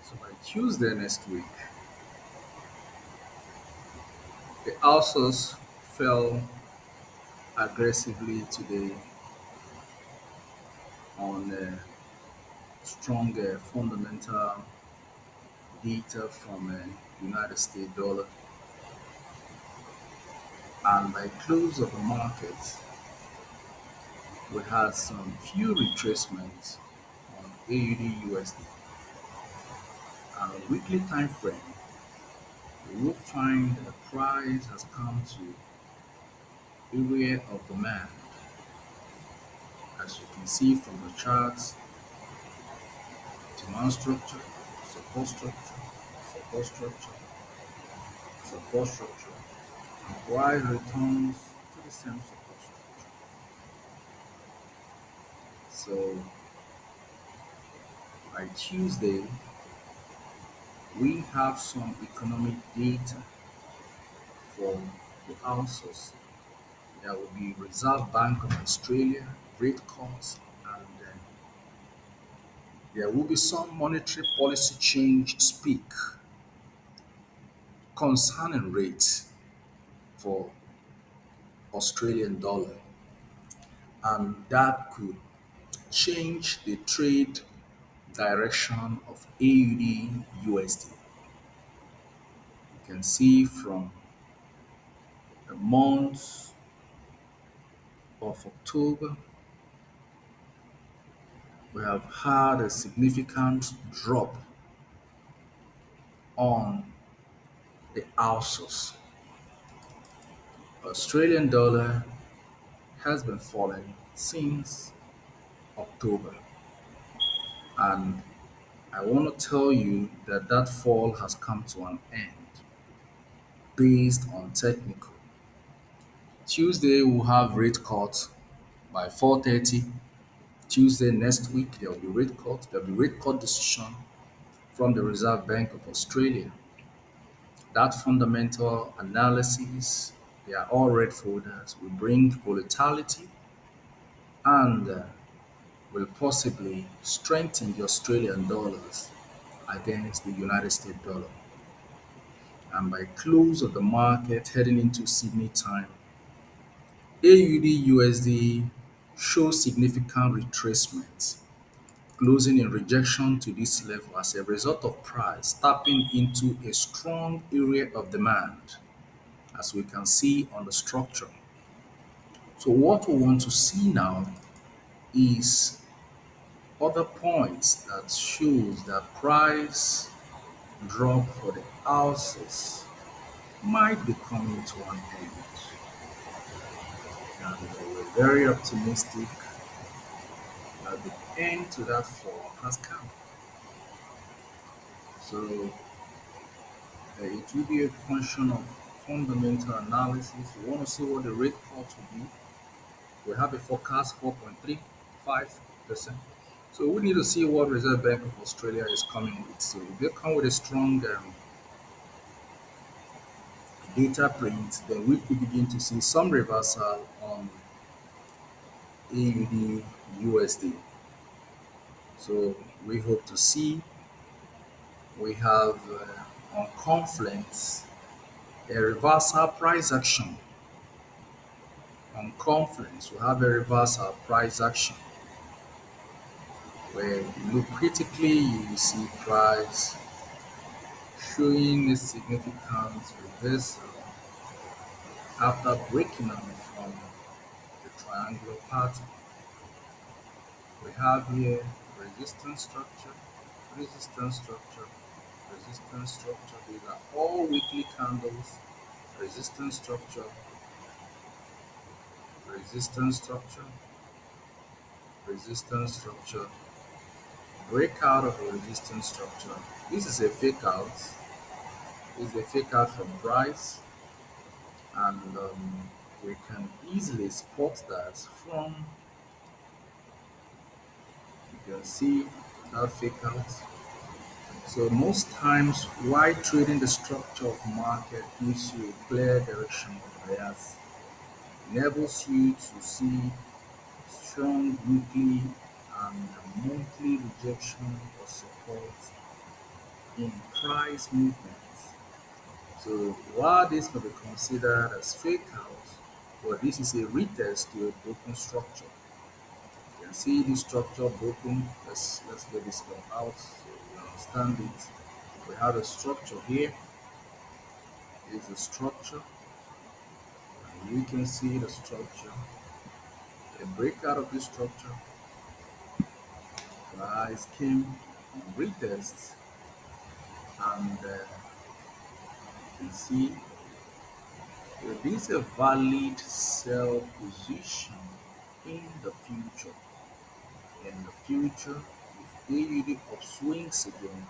So by Tuesday next week, the houses fell aggressively today on strong fundamental data from United States dollar, and by close of the market, we had some few retracements on AUD USD. On a weekly time frame, you will find the price has come to area of demand. As you can see from the charts, demand structure, support structure, support structure, support structure, and price returns to the same support structure. So by Tuesday, we have some economic data for the houses. There will be Reserve Bank of Australia rate cuts, and there will be some monetary policy change speak concerning rates for Australian dollar, and that could change the trade direction of AUD USD. You can see from the month of October, we have had a significant drop on the houses. Australian dollar has been falling since October, and I want to tell you that that fall has come to an end based on technical. Tuesday we'll have rate cut by 4:30. Tuesday next week there will be rate cut. There will be rate cut decision from the Reserve Bank of Australia. That fundamental analysis, they are all red folders, will bring volatility and will possibly strengthen the Australian dollars against the United States dollar. And by close of the market heading into Sydney time, AUD USD shows significant retracement, closing in rejection to this level as a result of price tapping into a strong area of demand, as we can see on the structure. So what we want to see now is other points that shows that price drop for the houses might be coming to an end. And we're very optimistic that the end to that fall has come. So it will be a function of fundamental analysis. We want to see what the rate cut will be. We have a forecast 4.35%. So we need to see what Reserve Bank of Australia is coming with. So if they come with a strong data print, then we could begin to see some reversal on AUD USD. So we hope to see. We have on Confluence a reversal price action. On Confluence, we have a reversal price action where you look critically, you will see price showing a significant reversal after breaking out from the triangular pattern. We have here resistance structure, resistance structure, resistance structure. These are all weekly candles. Resistance structure, resistance structure, resistance structure, breakout of a resistance structure. This is a fake out. This is a fake out from price, and we can easily spot that from, you can see that fake out. So most times why trading the structure of market gives you a clear direction of bias, enables you to see strong weekly and monthly rejection or support in price movements. So while this may be considered as fake out, but this is a retest to a broken structure. You can see this structure broken. Let's get this one out so we understand it. We have a structure here. Is a structure, and you can see the structure. A breakout of this structure. Price came on retest, and you can see there is a valid sell position in the future. In the future, if AUD upswings again,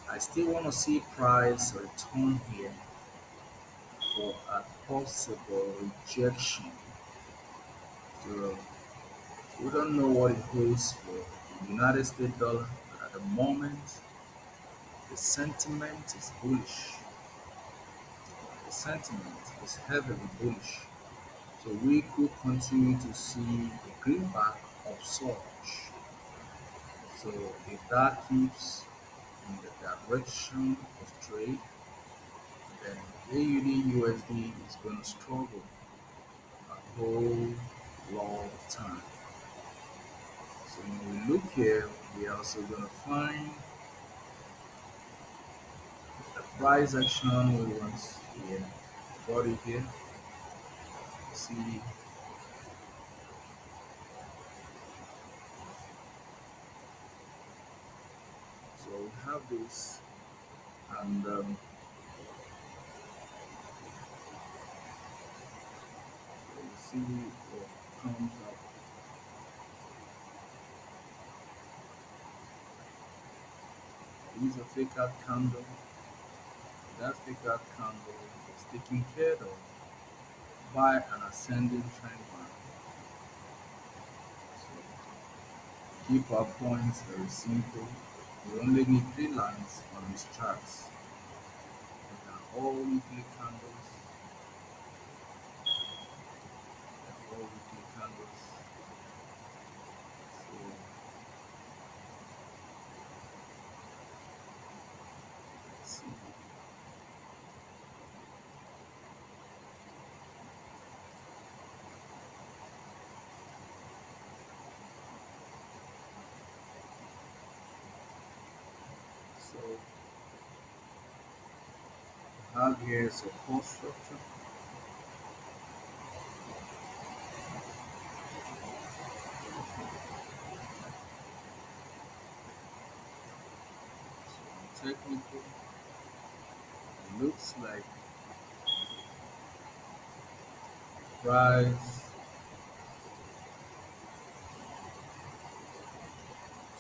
I still want to see price return here for a possible rejection. So we don't know what it holds for the United States dollar, but at the moment the sentiment is bullish. The sentiment is heavily bullish. So we could continue to see a greenback of surge. So if that keeps in the direction of trade, then AUD USD is going to struggle a whole lot of time. So when we look here, we're also going to find the price action we want here. Body here. See, so we have this, and you see what comes up. These are fake out candle. That fake out candle is taken care of by an ascending trend line. So keep our points very simple. We only need three lines on these charts. They are all weekly candles. They are all weekly candles. So let's see. So we have here support structure. So technical, it looks like price.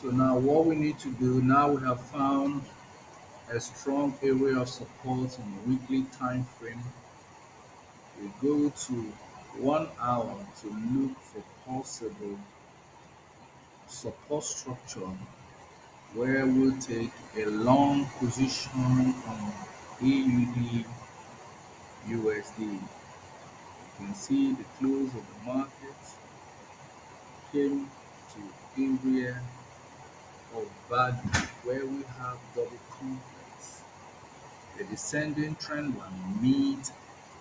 So now what we need to do, now we have found a strong area of support in the weekly time frame. We go to 1 hour to look for possible support structure where we'll take a long position on AUD USD. You can see the close of the market came to area of value where we have double complex. The descending trend line meets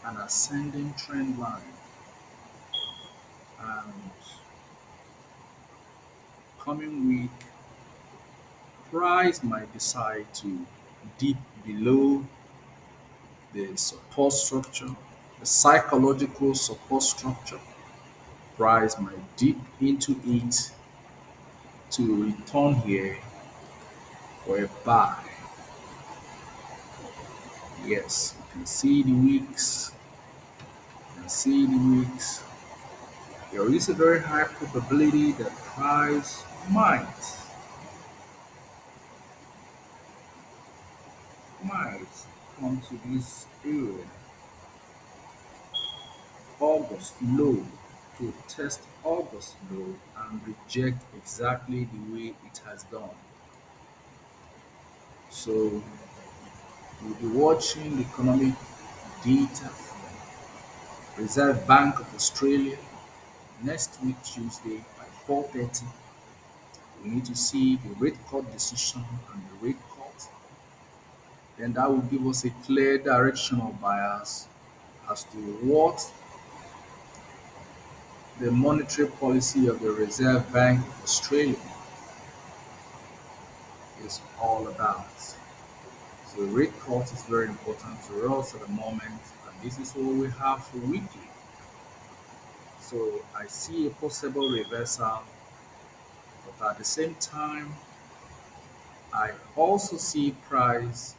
an ascending trend line, and coming week price might decide to dip below the support structure, the psychological support structure. Price might dip into it to return here for a buy. Yes, you can see the wicks. You can see the wicks. There is a very high probability that price might come to this area, August low, to test August low and reject exactly the way it has done. So we'll be watching the economic data from Reserve Bank of Australia next week Tuesday by 4:30. We need to see the rate cut decision and the rate cut. then that will give us a clear directional bias as to what the monetary policy of the Reserve Bank of Australia is all about. So rate cut is very important to us at the moment, and this is what we have for weekly. So I see a possible reversal, but at the same time, I also see price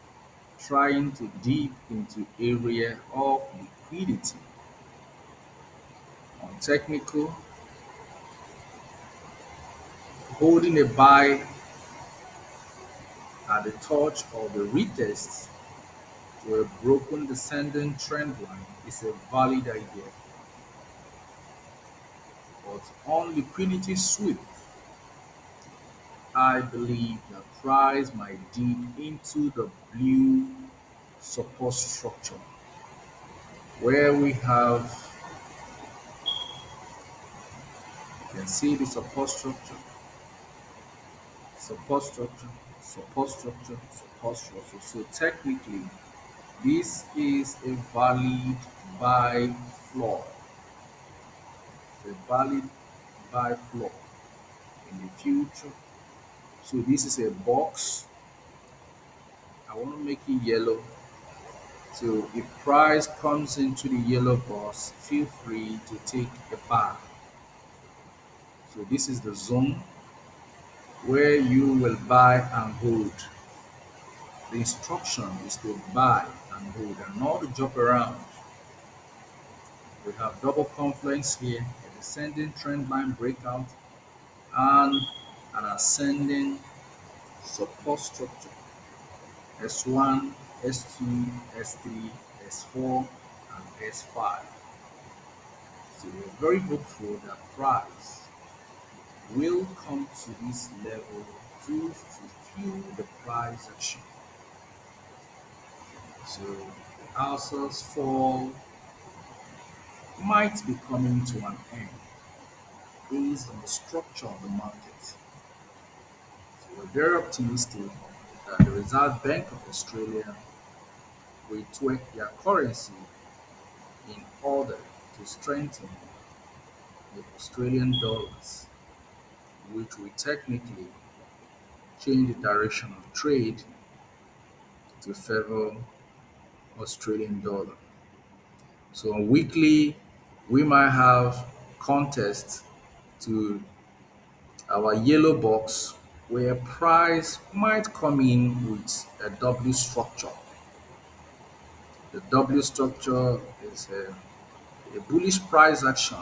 trying to dip into area of liquidity. On technical, holding a buy at the touch of the retest to a broken descending trend line is a valid idea. But on liquidity sweep, I believe that price might dip into the blue support structure where we have, you can see the support structure, support structure, support structure. So technically, this is a valid buy floor. It's a valid buy floor in the future. So this is a box. I want to make it yellow. So if price comes into the yellow box, feel free to take a buy. So this is the zone where you will buy and hold. The instruction is to buy and hold and not to jump around. We have double confluence here, a descending trend line breakout, and an ascending support structure. S1, S2, S3, S4, and S5. So we're very hopeful that price will come to this level to fulfill the price action. So the house's fall might be coming to an end based on the structure of the market. So we're very optimistic that the Reserve Bank of Australia will tweak their currency in order to strengthen the Australian dollars, which will technically change the direction of trade to favor Australian dollar. So on weekly, we might have contests to our yellow box where price might come in with a W structure. The W structure is a bullish price action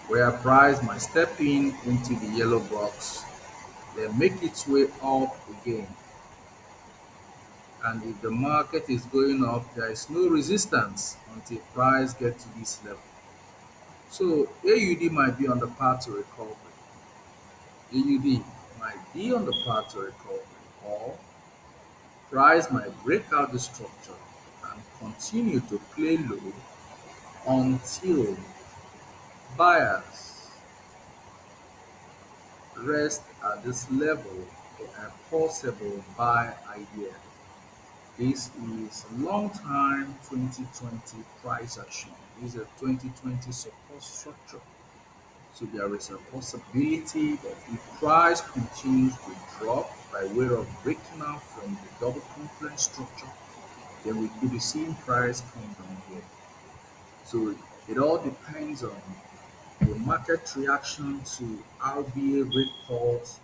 where price might step in into the yellow box, then make its way up again. And if the market is going up, there is no resistance until price gets to this level. So AUD might be on the path to recovery. AUD might be on the path to recovery, or price might break out the structure and continue to play low until buyers rest at this level for a possible buy idea. This is long-time 2020 price action. This is a 2020 support structure. So there is a possibility that if price continues to drop by way of breaking out from the double confluence structure, then we could be seeing price come down here. So it all depends on the market reaction to RBA rate calls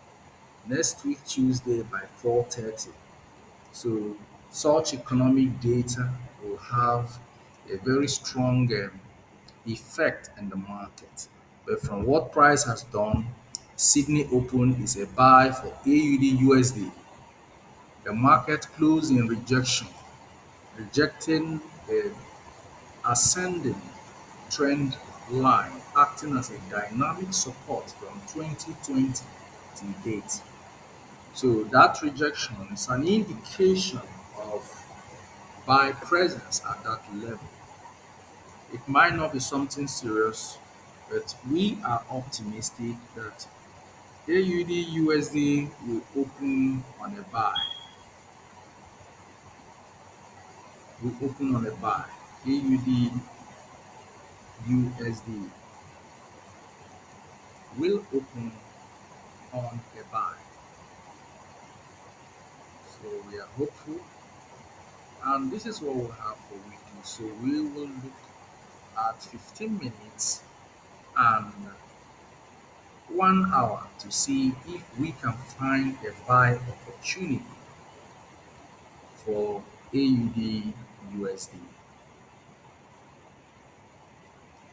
next week Tuesday by 4:30. So such economic data will have a very strong effect in the market. But from what price has done, Sydney Open is a buy for AUD USD. The market closed in rejection, rejecting the ascending trend line acting as a dynamic support from 2020 to date. So that rejection is an indication of buy presence at that level. It might not be something serious, but we are optimistic that AUD USD will open on a buy. will open on a buy. AUD USD will open on a buy. So we are hopeful, and this is what we'll have for weekly. So we will look at 15 minutes and 1 hour to see if we can find a buy opportunity for AUD USD.